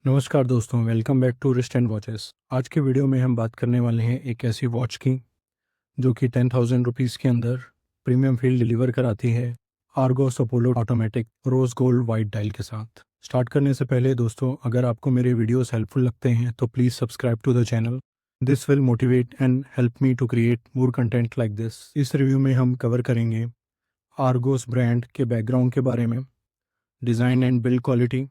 नमस्कार दोस्तों, welcome back to wrist and watches. आज के वीडियो में हम बात करने वाले हैं एक ऐसी वॉच की जो कि 10,000 रुपीज़ के अंदर प्रीमियम फील डिलीवर कराती है Argos Apollo automatic rose gold white dial के साथ। स्टार्ट करने से पहले दोस्तों, अगर आपको मेरे वीडियोस हेल्पफुल लगते हैं तो please subscribe to the channel. This will motivate and help me to create more content like this. इस रिव्यू में हम कवर करेंगे आर्गोस ब्रांड के बैकग्राउंड के बारे में, design and build quality,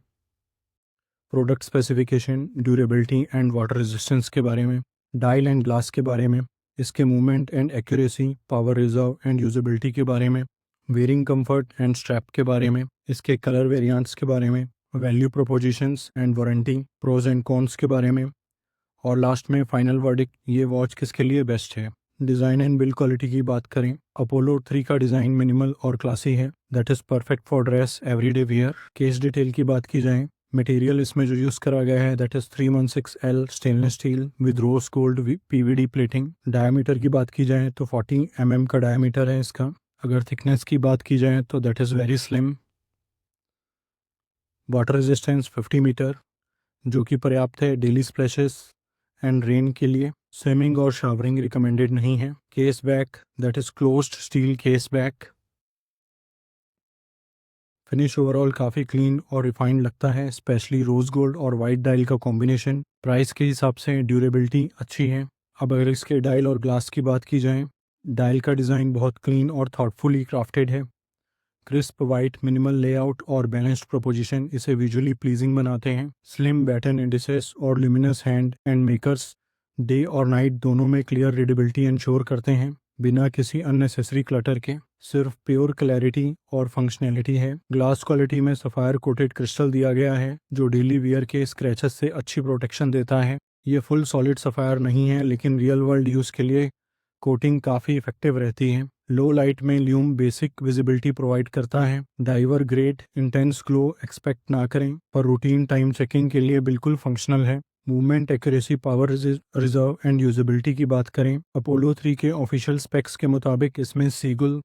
product specification, durability and water resistance के बारे में, डायल एंड ग्लास के बारे में, इसके movement and accuracy, power reserve and usability के बारे में, वेयरिंग कंफर्ट एंड स्ट्रैप के बारे में, इसके कलर वेरिएंट्स के बारे में, value propositions and warranty, pros and cons के बारे में, और लास्ट में फाइनल वर्डिक्ट, ये वॉच किसके लिए बेस्ट है। डिज़ाइन एंड बिल्ड क्वालिटी की बात करें, अपोलो 3 का डिज़ाइन मिनिमल और क्लासी है, that is perfect for dress everyday wear. Case detail की बात की जाए, मटेरियल इसमें जो यूज़ करा गया है that is 316L stainless steel with rose gold PVD plating. Diameter की बात की जाए तो 40 mm का डायमीटर है इसका। अगर थिकनेस की बात की जाए तो that is very slim. Water resistance 50 metre, जो कि पर्याप्त है डेली स्प्लैशेस एंड रेन के लिए। स्विमिंग और शावरिंग रिकमेंडेड नहीं है। Case back that is closed steel case back. Finish overall काफ़ी क्लीन और रिफाइंड लगता है, स्पेशली रोज़ गोल्ड और वाइट डायल का कॉम्बिनेशन। प्राइस के हिसाब से ड्यूरेबिलिटी अच्छी है। अब अगर इसके डायल और ग्लास की बात की जाए, डायल का डिज़ाइन बहुत क्लीन और थॉटफुली क्राफ्टेड है। क्रिस्प वाइट मिनिमल लेआउट और बैलेंस्ड प्रोपोजिशन इसे विजुअली प्लीजिंग बनाते हैं। स्लिम बैटन इंडिसेस और luminous hand and makers day और नाइट दोनों में क्लियर रीडेबिलिटी इंश्योर करते हैं बिना किसी अननेसेसरी क्लटर के। सिर्फ प्योर क्लैरिटी और फंक्शनैलिटी है। ग्लास क्वालिटी में सफ़ायर कोटेड क्रिस्टल दिया गया है जो डेली वियर के स्क्रैचेस से अच्छी प्रोटेक्शन देता है। ये फुल सॉलिड सफ़ायर नहीं है, लेकिन रियल वर्ल्ड यूज़ के लिए कोटिंग काफ़ी इफेक्टिव रहती है। लो लाइट में ल्यूम बेसिक विजिबिलिटी प्रोवाइड करता है। Diver grade intense glow expect ना करें, पर रूटीन टाइम चेकिंग के लिए बिल्कुल फंक्शनल है। Movement accuracy, power reserve and usability की बात करें, अपोलो 3 के ऑफिशियल स्पेक्स के मुताबिक इसमें सीगुल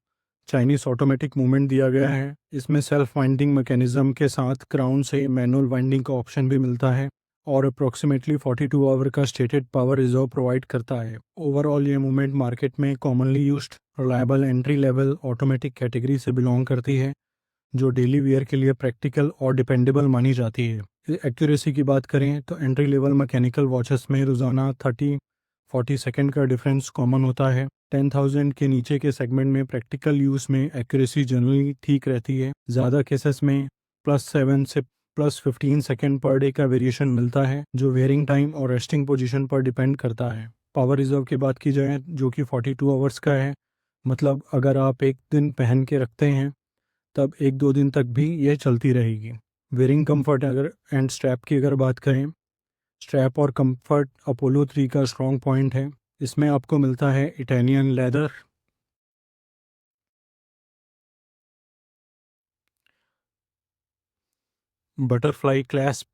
चाइनीस ऑटोमेटिक मूवमेंट दिया गया है। इसमें सेल्फ वाइंडिंग मैकेनिज्म के साथ क्राउन से मैनुअल वाइंडिंग का ऑप्शन भी मिलता है और अप्रॉक्सीमेटली 42 आवर का स्टेटेड पावर रिजर्व प्रोवाइड करता है। ओवरऑल ये मूवमेंट मार्केट में commonly used reliable entry level automatic category से बिलोंग करती है, जो डेली वेयर के लिए प्रैक्टिकल और डिपेंडेबल मानी जाती है। एक्यूरेसी की बात करें तो एंट्री लेवल मैकेनिकल वॉचेस में रोज़ाना 30-40 सेकेंड का डिफरेंस कॉमन होता है। 10,000 के नीचे के सेगमेंट में प्रैक्टिकल यूज़ में एक्यूरेसी जनरली ठीक रहती है। ज़्यादा केसेस में +7 से +15 सेकेंड पर डे का वेरिएशन मिलता है, जो वेयरिंग टाइम और रेस्टिंग पोजीशन पर डिपेंड करता है। पावर रिजर्व की बात की जाए जो कि 42 आवर्स का है, मतलब अगर आप एक दिन पहन के रखते हैं तब 1-2 दिन तक भी ये चलती रहेगी। वेयरिंग कंफर्ट अगर एंड स्ट्रैप की अगर बात करें, स्ट्रैप और कंफर्ट अपोलो 3 का स्ट्रॉन्ग पॉइंट है। इसमें आपको मिलता है Italian leather, butterfly clasp,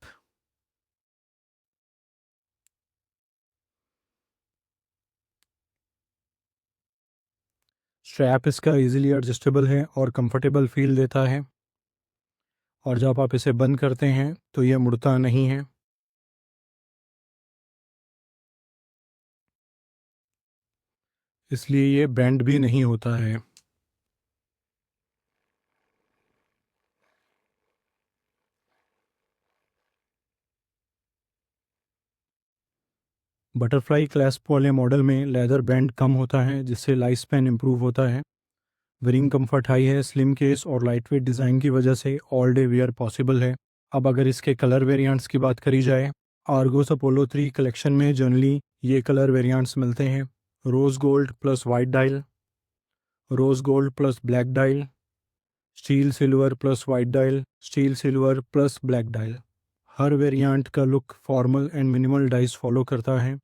strap इसका इजीली एडजस्टेबल है और कंफर्टेबल फील देता है, और जब आप इसे बंद करते हैं तो यह मुड़ता नहीं है। इसलिए ये बैंड भी नहीं होता है। बटरफ्लाई क्लैस्प वाले मॉडल में लेदर बैंड कम होता है, जिससे लाइफ स्पैन इंप्रूव होता है। वेयरिंग कंफर्ट हाई है। स्लिम केस और लाइटवेट डिज़ाइन की वजह से ऑल डे वेयर पॉसिबल है। अब अगर इसके कलर वेरिएंट्स की बात करी जाए, आर्गोस अपोलो 3 कलेक्शन में जनरली ये कलर वेरिएंट्स मिलते हैं: rose gold plus white dial, rose gold plus black dial, steel silver plus white dial, steel silver plus black dial. हर वेरिएंट का लुक फॉर्मल एंड मिनिमल डाइस follow करता है,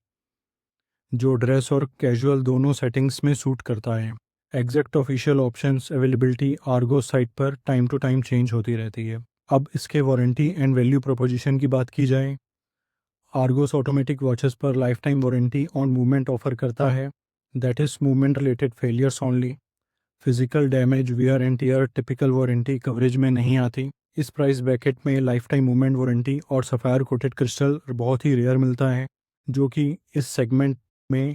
जो ड्रेस और कैजुअल दोनों सेटिंग्स में सूट करता है। Exact official options availability Ergo site पर टाइम टू टाइम चेंज होती रहती है। अब इसके वारंटी एंड वैल्यू प्रोपोजिशन की बात की जाए, आर्गोस ऑटोमेटिक वॉचेस पर lifetime warranty on movement offer करता है, that is movement related failures only. Physical damage, wear and tear typical warranty coverage में नहीं आती। इस प्राइस ब्रैकेट में लाइफ टाइम मूवमेंट वारंटी और सफ़ायर कोटेड क्रिस्टल बहुत ही रेयर मिलता है, जो कि इस सेगमेंट में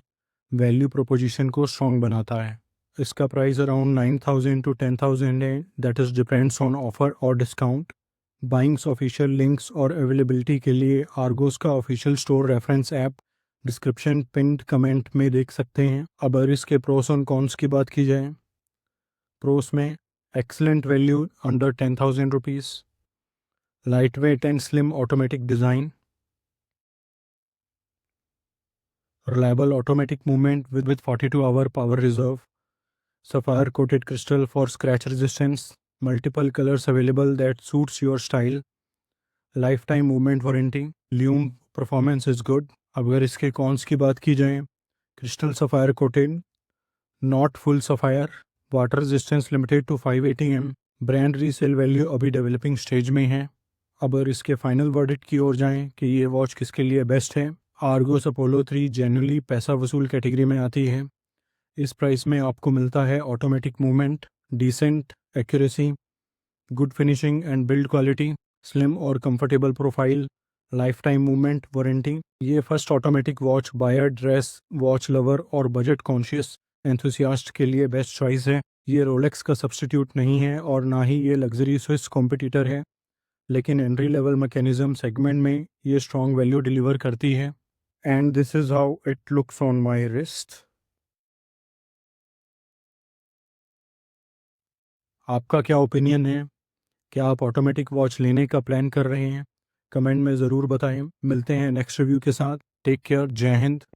वैल्यू प्रोपोजिशन को स्ट्रॉन्ग बनाता है। इसका प्राइस अराउंड 9,000 to 10,000 है, that is depends on offer और डिस्काउंट। बाइंग्स ऑफिशियल लिंक्स और अवेलेबिलिटी के लिए आर्गोस का official store reference app description pinned comment में देख सकते हैं। अब अगर इसके प्रोस और कॉन्स की बात की जाए, प्रोस में excellent value under 10,000 rupees, light weight and slim automatic design, reliable automatic movement with 42-hour power reserve, sapphire coated crystal for scratch resistance, multiple colors available that suits your style, lifetime movement warranty, lume performance is good। अब अगर इसके cons की बात की जाए, crystal sapphire coated not full sapphire, water resistance limited to 580 M, brand resale value अभी developing stage में है। अब अगर इसके फाइनल वर्डिक्ट की ओर जाएं कि ये वॉच किसके लिए बेस्ट है, आर्गोस अपोलो 3 जेन्युइनली पैसा वसूल कैटेगरी में आती है। इस प्राइस में आपको मिलता है automatic movement, decent accuracy, good finishing and build quality, slim और comfortable profile, lifetime movement warranty. ये first automatic watch buyer, dress, watch lover और बजट कॉन्शियस एंथुसियास्ट के लिए बेस्ट चॉइस है। ये रोलेक्स का सब्स्टिट्यूट नहीं है और ना ही ये लग्जरी स्विस कॉम्पिटिटर है, लेकिन एंट्री लेवल मैकेनिज्म सेगमेंट में ये स्ट्रॉन्ग वैल्यू डिलीवर करती है। And this is how it looks on my wrist. आपका क्या ओपिनियन है? क्या आप ऑटोमेटिक वॉच लेने का प्लान कर रहे हैं? कमेंट में ज़रूर बताएं। मिलते हैं नेक्स्ट रिव्यू के साथ। Take care. जय हिंद।